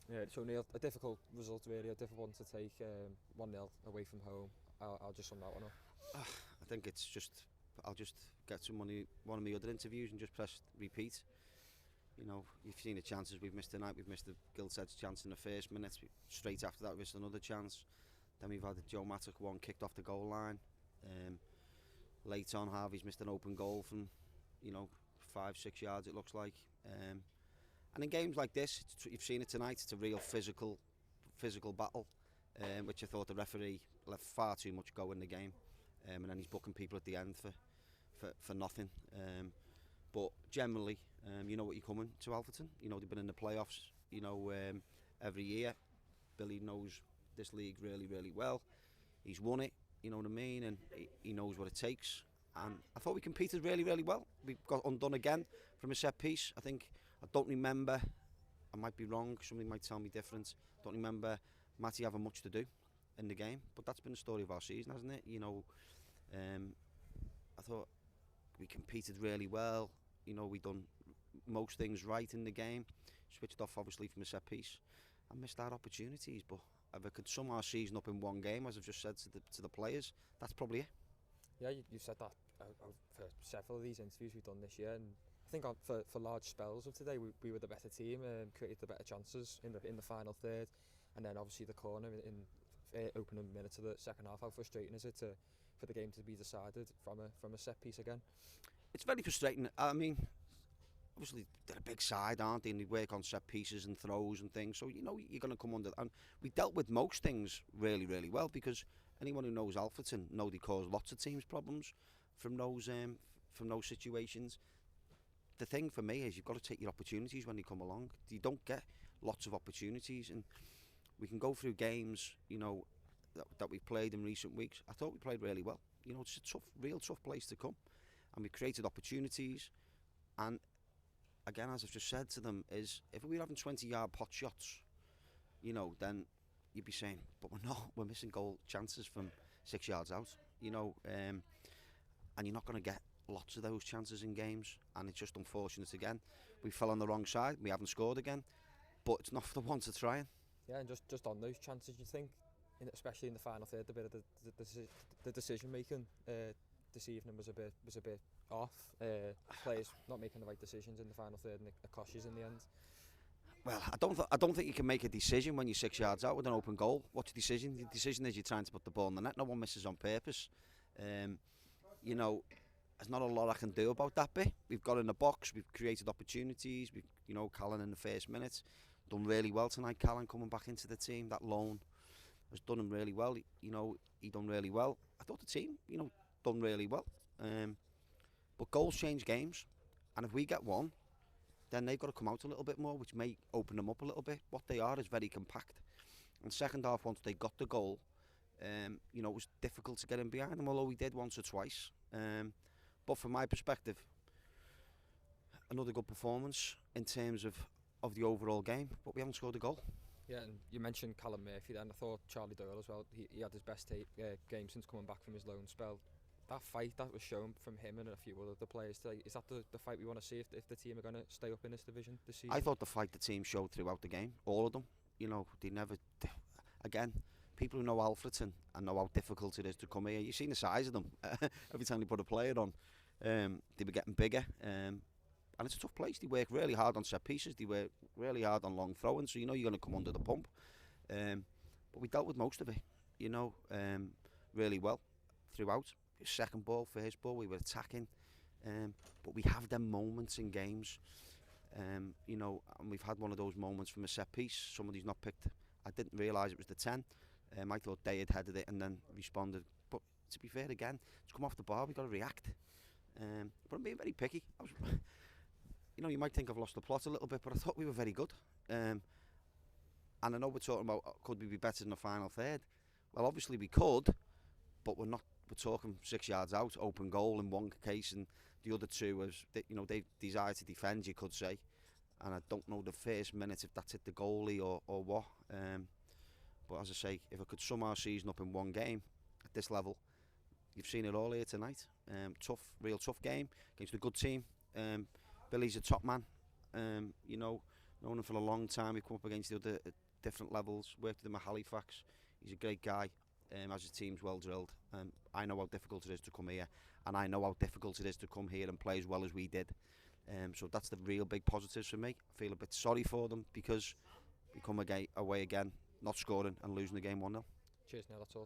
Yeah, so Neil, a difficult result really, a difficult one to take 1-0 away from home. I'll just sum that one up. I think it's just I'll just get one of my other interviews and just press repeat. You know, you've seen the chances we've missed tonight. We've missed the Gilsed's chance in the first minute. Straight after that, we missed another chance. Then we've had the Joe Mattock one kicked off the goal line. Um, Late on, Harvey's missed an open goal from, 5-6 yards. It looks like. And in games like this, you've seen it tonight. It's a real physical battle, which I thought the referee left far too much go in the game, and then he's booking people at the end for nothing. But generally, you know what you're coming to Alfreton. You know they've been in the playoffs. Every year. Billy knows this league really, really well. He's won it. You know what I mean, and he knows what it takes. And I thought we competed really, really well. We got undone again from a set piece. I don't remember. I might be wrong. Somebody might tell me different. Don't remember Matty having much to do in the game. But that's been the story of our season, hasn't it? I thought we competed really well. We done most things right in the game. Switched off obviously from a set piece and missed our opportunities. But if I could sum our season up in one game, as I've just said to the players, that's probably it. Yeah, you've said that for several of these interviews we've done this year, and I think for large spells of today we were the better team, created the better chances in the final third, and then obviously the corner in opening minutes of the second half. How frustrating is it for the game to be decided from a set piece again? It's very frustrating. I mean, obviously they're a big side, aren't they? And they work on set pieces and throws and things. So you're going to come under. And we dealt with most things really, really well, because anyone who knows Alfreton know they cause lots of teams problems from those situations. The thing for me is you've got to take your opportunities when they come along. You don't get lots of opportunities, and we can go through games, that we've played in recent weeks. I thought we played really well. It's a real tough place to come, and we created opportunities. And again, as I've just said to them, is if we were having 20-yard pot shots, then you'd be saying, but we're not. We're missing goal chances from 6 yards out. And you're not going to get lots of those chances in games, and it's just unfortunate again. We fell on the wrong side. We haven't scored again, but it's not for the one to try. Yeah, and just on those chances, you think, especially in the final third, the decision making this evening was a bit off. Players not making the right decisions in the final third, and it cost you in the end. Well, I don't think you can make a decision when you're 6 yards out with an open goal. What's the decision? The decision is you're trying to put the ball in the net. No one misses on purpose. There's not a lot I can do about that bit. We've got in the box, we've created opportunities. Callan in the first minute done really well tonight. Callan coming back into the team, that loan has done him really well. He done really well. I thought the team, done really well. But goals change games, and if we get one, then they've got to come out a little bit more, which may open them up a little bit. What they are is very compact. And second half, once they got the goal, it was difficult to get in behind them, although we did once or twice. But from my perspective, another good performance in terms of the overall game, but we haven't scored a goal. Yeah, and you mentioned Callum Murphy then. I thought Charlie Doyle as well. He had his best game since coming back from his loan spell. That fight that was shown from him and a few other players today, is that the fight we want to see if the team are going to stay up in this division this season? I thought the fight the team showed throughout the game, all of them. They never... Again, people who know Alfreton and know how difficult it is to come here, you've seen the size of them. Every time they put a player on, they were getting bigger. And it's a tough place. They work really hard on set pieces. They work really hard on long throwing, so you're going to come under the pump. But we dealt with most of it, really well throughout. Second ball, first ball, we were attacking. But we have them moments in games, and we've had one of those moments from a set piece. Somebody's not picked. I didn't realise it was the 10. I thought they had headed it and then responded. But to be fair, again, to come off the bar, we've got to react. But I'm being very picky. You might think I've lost the plot a little bit, but I thought we were very good. And I know we're talking about could we be better in the final third. Well, obviously we could, but we're not. We're talking 6 yards out, open goal in one case, and the other two was, they desire to defend, you could say. And I don't know the first minute if that's hit the goalie or what. But as I say, if I could sum our season up in one game at this level, you've seen it all here tonight. Real tough game against a good team. Billy's a top man. known him for a long time. We've come up against the other different levels. Worked with him at Halifax. He's a great guy. As his team's well drilled. I know how difficult it is to come here, and I know how difficult it is to come here and play as well as we did. So that's the real big positives for me. I feel a bit sorry for them because we come away again, not scoring and losing the game 1-0. Cheers, now that's all.